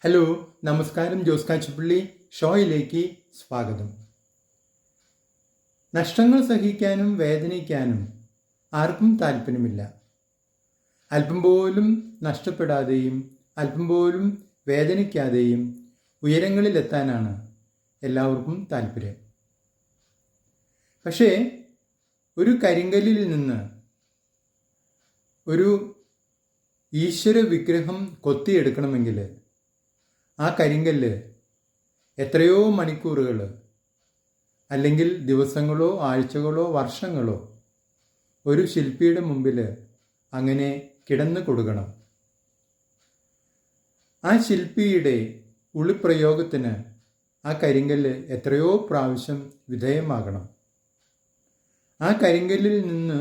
Hello, നമസ്കാരം. ജോസ് കാച്ചുപള്ളി ഷോയിലേക്ക് സ്വാഗതം. നഷ്ടങ്ങൾ സഹിക്കാനും വേദനിക്കാനും ആർക്കും താല്പര്യമില്ല. അല്പം പോലും നഷ്ടപ്പെടാതെയും അല്പം പോലും വേദനിക്കാതെയും ഉയരങ്ങളിലെത്താനാണ് എല്ലാവർക്കും താല്പര്യം. പക്ഷേ ഒരു കരിങ്കല്ലിൽ നിന്ന് ഒരു ഈശ്വര വിഗ്രഹം കൊത്തിയെടുക്കണമെങ്കിൽ ആ കരിങ്കല്ല് എത്രയോ മണിക്കൂറുകൾ അല്ലെങ്കിൽ ദിവസങ്ങളോ ആഴ്ചകളോ വർഷങ്ങളോ ഒരു ശില്പിയുടെ മുമ്പിൽ അങ്ങനെ കിടന്നു കൊടുക്കണം. ആ ശില്പിയുടെ ഉളിപ്രയോഗത്തിന് ആ കരിങ്കല്ല് എത്രയോ പ്രാവശ്യം വിധേയമാകണം. ആ കരിങ്കല്ലിൽ നിന്ന്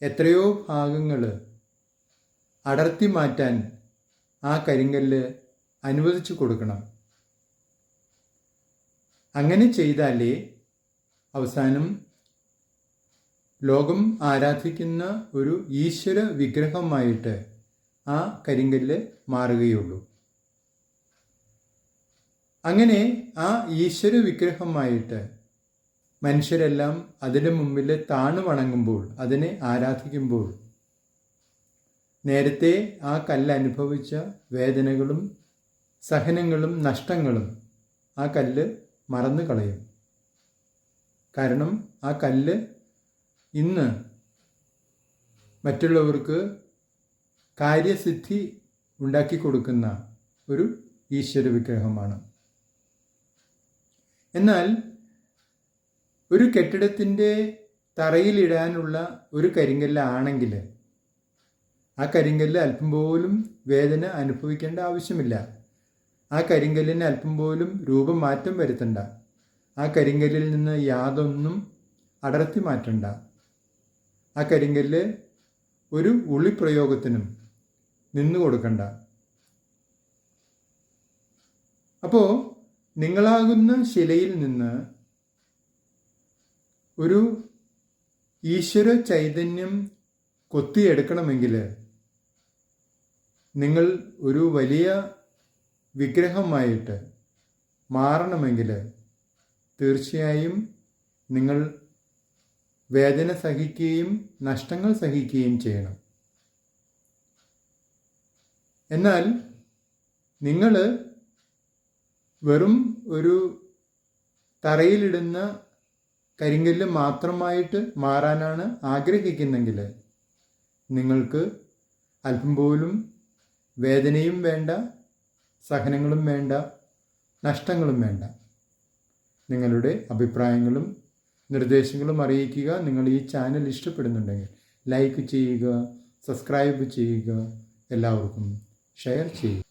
എത്രയോ ഭാഗങ്ങൾ അടർത്തി മാറ്റാൻ ആ കരിങ്കല്ല് അനുവദിച്ചു കൊടുക്കണം. അങ്ങനെ ചെയ്താലേ അവസാനം ലോകം ആരാധിക്കുന്ന ഒരു ഈശ്വര വിഗ്രഹമായിട്ട് ആ കരിങ്കല്ല് മാറുകയുള്ളൂ. അങ്ങനെ ആ ഈശ്വര വിഗ്രഹമായിട്ട് മനുഷ്യരെല്ലാം അതിന് മുമ്പിൽ താണു വണങ്ങുമ്പോൾ, അതിനെ ആരാധിക്കുമ്പോൾ, നേരത്തെ ആ കല്ല് അനുഭവിച്ച വേദനകളും സഹനങ്ങളും നഷ്ടങ്ങളും ആ കല്ല് മറന്നു കളയും. കാരണം ആ കല്ല് ഇന്ന് മറ്റുള്ളവർക്ക് കാര്യസിദ്ധി ഉണ്ടാക്കി കൊടുക്കുന്ന ഒരു ഈശ്വര വിഗ്രഹമാണ്. എന്നാൽ ഒരു കെട്ടിടത്തിൻ്റെ തറയിലിടാനുള്ള ഒരു കരിങ്കല്ലാണെങ്കിൽ ആ കരിങ്കല്ല് അല്പം പോലും വേദന അനുഭവിക്കേണ്ട ആവശ്യമില്ല. ആ കരിങ്കല്ലിന് അല്പം പോലും രൂപമാറ്റം വരുത്തണ്ട. ആ കരിങ്കല്ലിൽ നിന്ന് യാതൊന്നും അടർത്തി മാറ്റണ്ട. ആ കരിങ്കല്ല് ഒരു ഉളിപ്രയോഗത്തിനും നിന്നു കൊടുക്കണ്ട. അപ്പോൾ നിങ്ങളാകുന്ന ശിലയിൽ നിന്ന് ഒരു ഈശ്വര ചൈതന്യം കൊത്തിയെടുക്കണമെങ്കിൽ നിങ്ങൾ ഒരു വലിയ വിഗ്രഹമായിട്ട് മാറണമെങ്കിൽ തീർച്ചയായും നിങ്ങൾ വേദന സഹിക്കുകയും നഷ്ടങ്ങൾ സഹിക്കുകയും ചെയ്യണം. എന്നാൽ നിങ്ങൾ വെറും ഒരു തറയിലിടുന്ന കരിങ്കല്ല് മാത്രമായിട്ട് മാറാനാണ് ആഗ്രഹിക്കുന്നെങ്കിൽ നിങ്ങൾക്ക് അല്പം പോലും വേദനയും വേണ്ട, സഹനങ്ങളും വേണ്ട, നഷ്ടങ്ങളും വേണ്ട. നിങ്ങളുടെ അഭിപ്രായങ്ങളും നിർദ്ദേശങ്ങളും അറിയിക്കുക. നിങ്ങൾ ഈ ചാനൽ ഇഷ്ടപ്പെടുന്നുണ്ടെങ്കിൽ ലൈക്ക് ചെയ്യുക, സബ്സ്ക്രൈബ് ചെയ്യുക, എല്ലാവർക്കും ഷെയർ ചെയ്യുക.